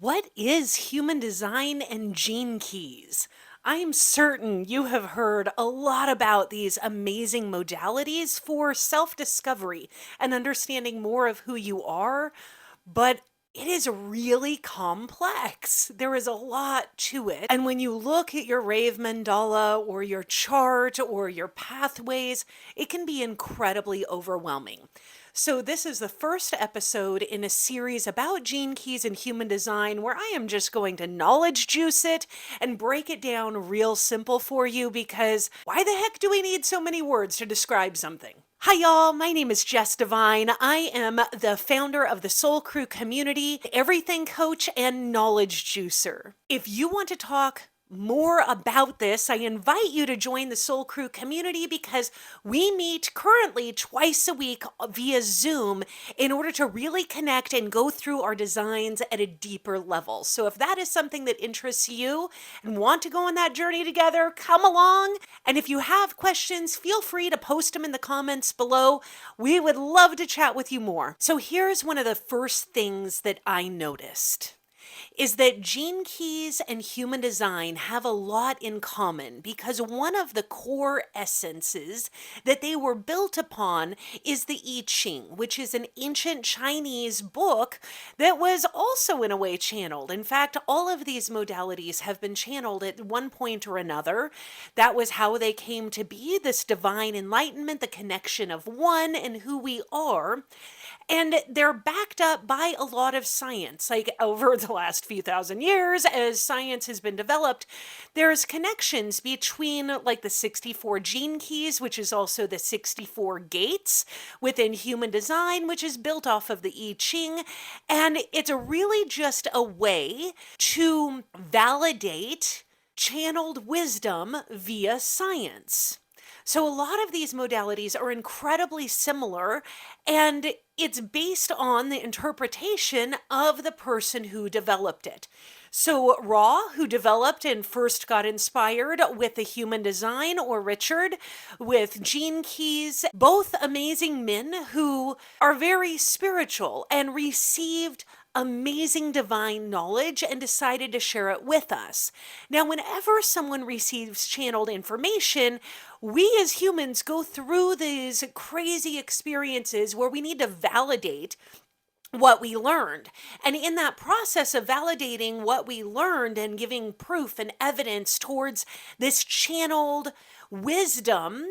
What is human design and gene keys? I am certain you have heard a lot about these amazing modalities for self discovery and understanding more of who you are, but it is really complex. There is a lot to it. And when you look at your rave mandala or your chart or your pathways, it can be incredibly overwhelming. So, this is the first episode in a series about gene keys and human design where I am just going to knowledge juice it and break it down real simple for you because why the heck do we need so many words to describe something? Hi, y'all. My name is Jess Devine. I am the founder of the Soul Crew community, everything coach, and knowledge juicer. If you want to talk more about this, I invite you to join the Soul Crew community because we meet currently twice a week via Zoom in order to really connect and go through our designs at a deeper level. So if that is something that interests you and want to go on that journey together, come along. And if you have questions, feel free to post them in the comments below. We would love to chat with you more. So here's one of the first things that I noticed is that gene keys and human design have a lot in common because one of the core essences that they were built upon is the I Ching, which is an ancient Chinese book that was also in a way channeled. In fact, all of these modalities have been channeled at one point or another. That was how they came to be, this divine enlightenment, the connection of one and who we are. And they're backed up by a lot of science. Like over the last few thousand years, as science has been developed, there's connections between like the 64 gene keys, which is also the 64 gates within human design, which is built off of the I Ching. And it's really just a way to validate channeled wisdom via science. So a lot of these modalities are incredibly similar, and it's based on the interpretation of the person who developed it. So Ra, who developed and first got inspired with the human design, or Richard with gene keys, both amazing men who are very spiritual and received amazing divine knowledge and decided to share it with us. Now, whenever someone receives channeled information, we as humans go through these crazy experiences where we need to validate what we learned. And in that process of validating what we learned and giving proof and evidence towards this channeled wisdom,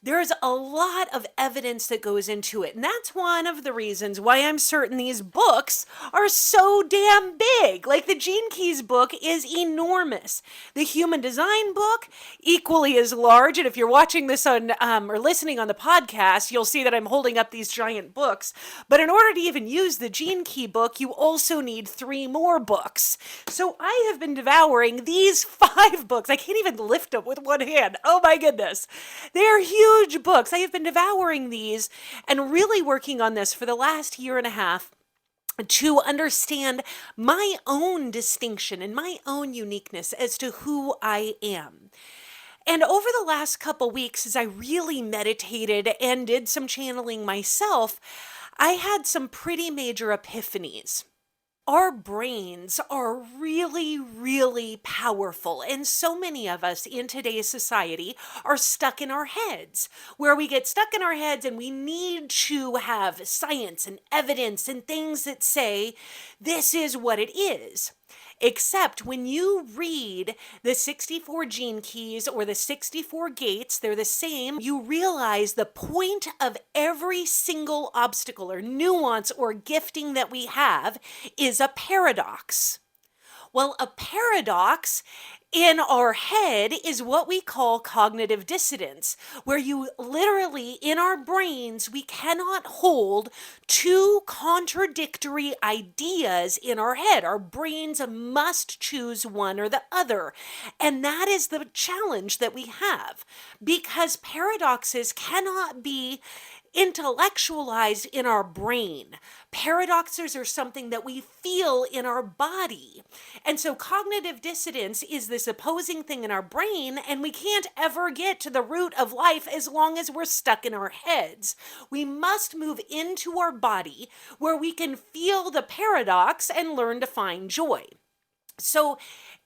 there's a lot of evidence that goes into it. And that's one of the reasons why I'm certain these books are so damn big. Like the Gene Keys book is enormous. The Human Design book, equally as large. And if you're watching this on or listening on the podcast, you'll see that I'm holding up these giant books. But in order to even use the Gene Key book, you also need 3 more books. So I have been devouring these 5 books. I can't even lift them with one hand. Oh my goodness. They are huge books. I have been devouring these and really working on this for the last year and a half to understand my own distinction and my own uniqueness as to who I am. And over the last couple weeks, as I really meditated and did some channeling myself, I had some pretty major epiphanies. Our brains are really, really powerful. And so many of us in today's society are stuck in our heads, where we get stuck in our heads and we need to have science and evidence and things that say this is what it is. Except when you read the 64 gene keys or the 64 gates, they're the same, you realize the point of every single obstacle or nuance or gifting that we have is a paradox. Well, a paradox in our head is what we call cognitive dissonance, where you literally, in our brains, we cannot hold 2 contradictory ideas in our head. Our brains must choose one or the other. And that is the challenge that we have, because paradoxes cannot be intellectualized in our brain. Paradoxes are something that we feel in our body. And so cognitive dissonance is this opposing thing in our brain, and we can't ever get to the root of life as long as we're stuck in our heads. We must move into our body where we can feel the paradox and learn to find joy. So,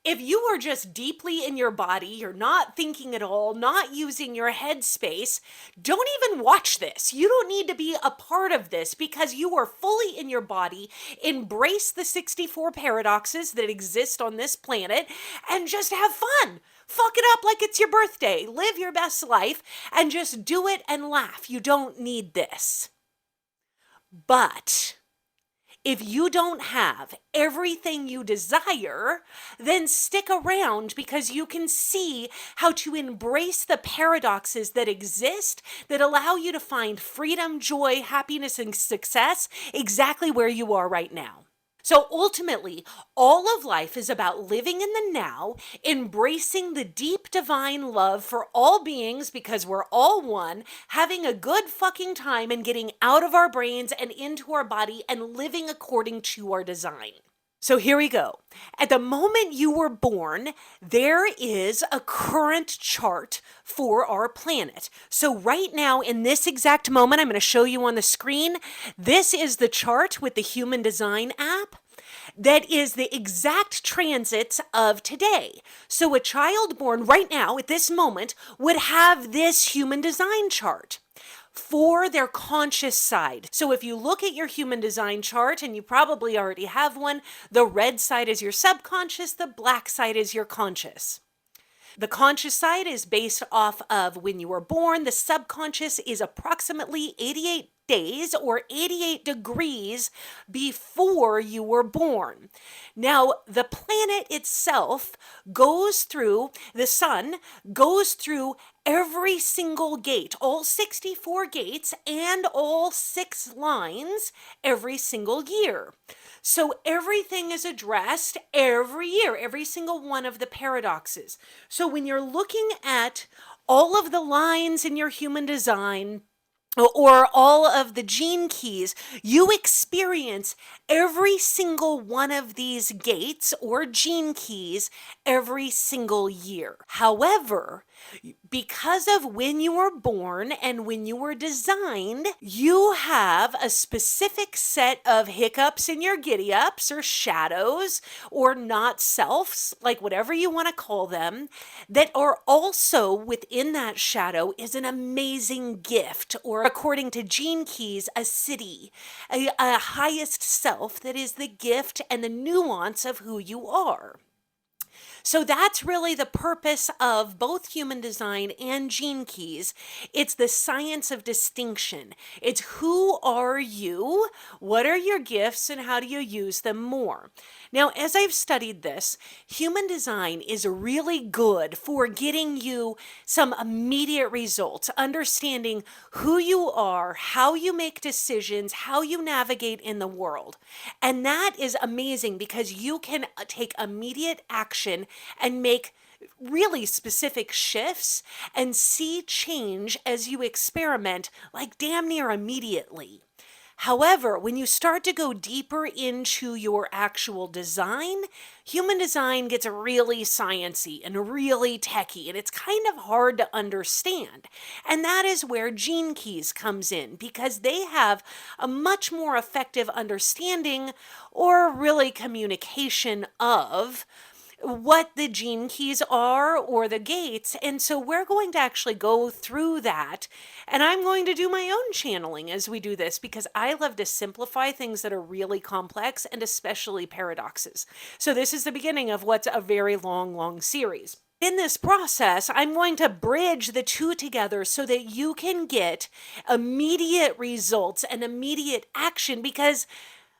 if you are just deeply in your body, you're not thinking at all, not using your headspace, don't even watch this. You don't need to be a part of this because you are fully in your body. Embrace the 64 paradoxes that exist on this planet and just have fun. Fuck it up like it's your birthday. Live your best life and just do it and laugh. You don't need this. But if you don't have everything you desire, then stick around because you can see how to embrace the paradoxes that exist that allow you to find freedom, joy, happiness, and success exactly where you are right now. So ultimately, all of life is about living in the now, embracing the deep divine love for all beings because we're all one, having a good fucking time and getting out of our brains and into our body and living according to our design. So here we go. At the moment you were born, there is a current chart for our planet. So right now, in this exact moment, I'm going to show you on the screen. This is the chart with the Human Design app. That is the exact transits of today. So a child born right now at this moment would have this human design chart for their conscious side. So if you look at your human design chart, and you probably already have one, the red side is your subconscious, the black side is your conscious. The conscious side is based off of when you were born. The subconscious is approximately 88 days or 88 degrees before you were born. Now, the planet itself goes through, the sun goes through every single gate, all 64 gates and all 6 lines every single year. So everything is addressed every year, every single one of the paradoxes. So when you're looking at all of the lines in your human design, or all of the gene keys, you experience every single one of these gates or gene keys every single year. However, because of when you were born and when you were designed, you have a specific set of hiccups in your giddy ups or shadows or not selves, like whatever you want to call them, that are also within that shadow is an amazing gift, or according to Gene Keys, a city, a highest self that is the gift and the nuance of who you are. So that's really the purpose of both human design and gene keys. It's the science of distinction. It's who are you, what are your gifts, and how do you use them more. Now, as I've studied this, human design is really good for getting you some immediate results, understanding who you are, how you make decisions, how you navigate in the world. And that is amazing because you can take immediate action and make really specific shifts and see change as you experiment, like damn near immediately. However, when you start to go deeper into your actual design, human design gets really sciencey and really techy, and it's kind of hard to understand. And that is where Gene Keys comes in, because they have a much more effective understanding or really communication of what the gene keys are or the gates. And so we're going to actually go through that, and I'm going to do my own channeling as we do this, because I love to simplify things that are really complex, and especially paradoxes. So this is the beginning of what's a very long series. In this process, I'm going to bridge the two together so that you can get immediate results and immediate action, because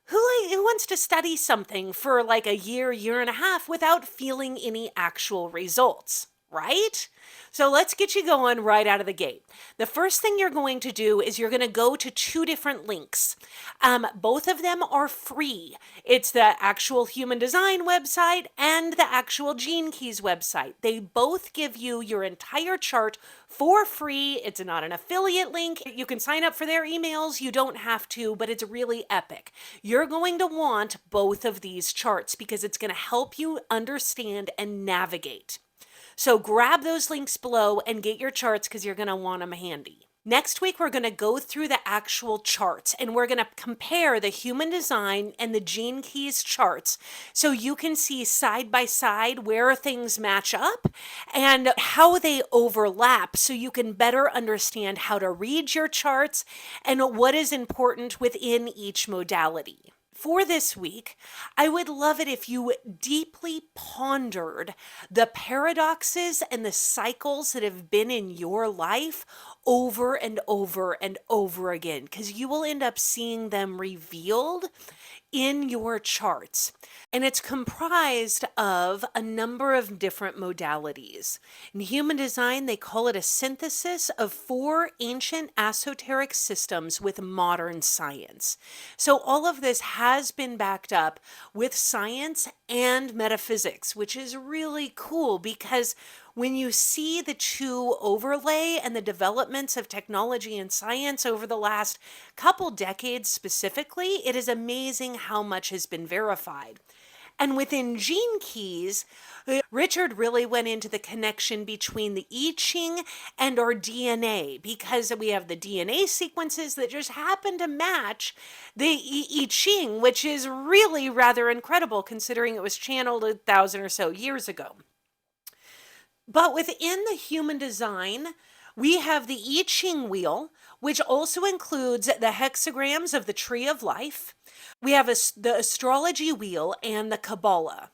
who wants to study something for like a year and a half without feeling any actual results? right? So let's get you going right out of the gate. The first thing you're going to do is you're going to go to two different links. Both of them are free. It's the actual Human Design website and the actual Gene Keys website. They both give you your entire chart for free. It's not an affiliate link. You can sign up for their emails. You don't have to, but it's really epic. You're going to want both of these charts because it's going to help you understand and navigate. So grab those links below and get your charts because you're going to want them handy. Next week, we're going to go through the actual charts and we're going to compare the Human Design and the Gene Keys charts so you can see side by side where things match up and how they overlap so you can better understand how to read your charts and what is important within each modality. For this week, I would love it if you deeply pondered the paradoxes and the cycles that have been in your life over and over and over again, because you will end up seeing them revealed in your charts. And it's comprised of a number of different modalities. In Human Design, they call it a synthesis of 4 ancient esoteric systems with modern science. So all of this has been backed up with science and metaphysics, which is really cool because when you see the two overlay and the developments of technology and science over the last couple decades specifically, it is amazing how much has been verified. And within Gene Keys, Richard really went into the connection between the I Ching and our DNA because we have the DNA sequences that just happen to match the I Ching, which is really rather incredible considering it was channeled 1,000 or so years ago. But within the Human Design, we have the I Ching wheel, which also includes the hexagrams of the Tree of Life. We have the astrology wheel and the Kabbalah.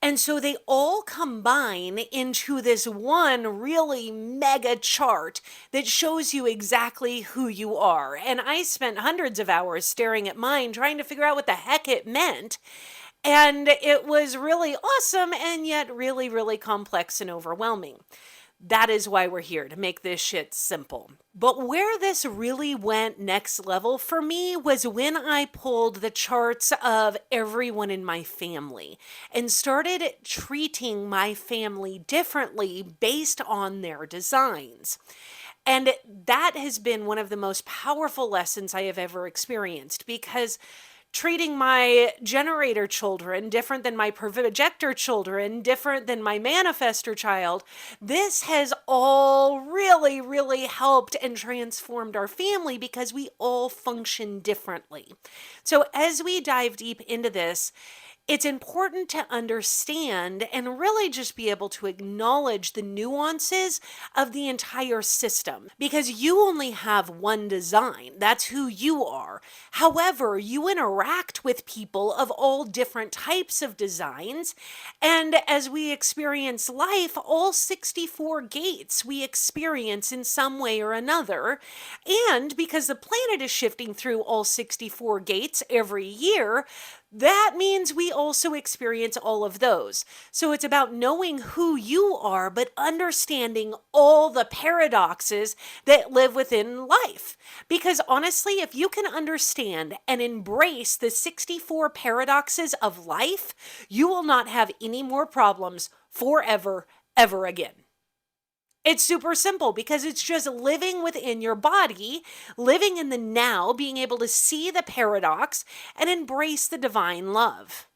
And so they all combine into this one really mega chart that shows you exactly who you are. And I spent hundreds of hours staring at mine trying to figure out what the heck it meant. And it was really awesome and yet really, really complex and overwhelming. That is why we're here, to make this shit simple. But where this really went next level for me was when I pulled the charts of everyone in my family and started treating my family differently based on their designs. And that has been one of the most powerful lessons I have ever experienced because treating my generator children different than my projector children, different than my manifestor child, this has all really, really helped and transformed our family because we all function differently. So as we dive deep into this, it's important to understand and really just be able to acknowledge the nuances of the entire system because you only have one design. That's who you are. However, you interact with people of all different types of designs. And as we experience life, all 64 gates we experience in some way or another. And because the planet is shifting through all 64 gates every year, that means we also experience all of those. So it's about knowing who you are, but understanding all the paradoxes that live within life. Because honestly, if you can understand and embrace the 64 paradoxes of life, you will not have any more problems forever, ever again. It's super simple because it's just living within your body, living in the now, being able to see the paradox and embrace the divine love.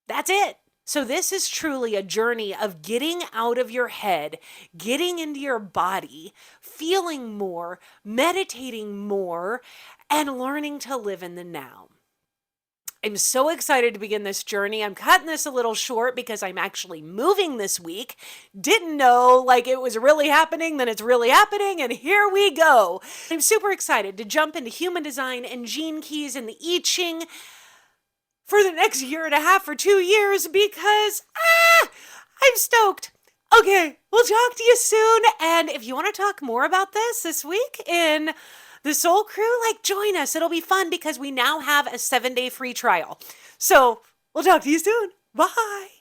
That's it. So this is truly a journey of getting out of your head, getting into your body, feeling more, meditating more, and learning to live in the now. I'm so excited to begin this journey. I'm cutting this a little short because I'm actually moving this week. Didn't know like it was really happening, then it's really happening, and here we go. I'm super excited to jump into Human Design and Gene Keys and the I Ching for the next year and a half or 2 years because I'm stoked. Okay, we'll talk to you soon. And if you want to talk more about this week in the Soul Crew, like join us. It'll be fun because we now have a 7-day free trial. So we'll talk to you soon. Bye.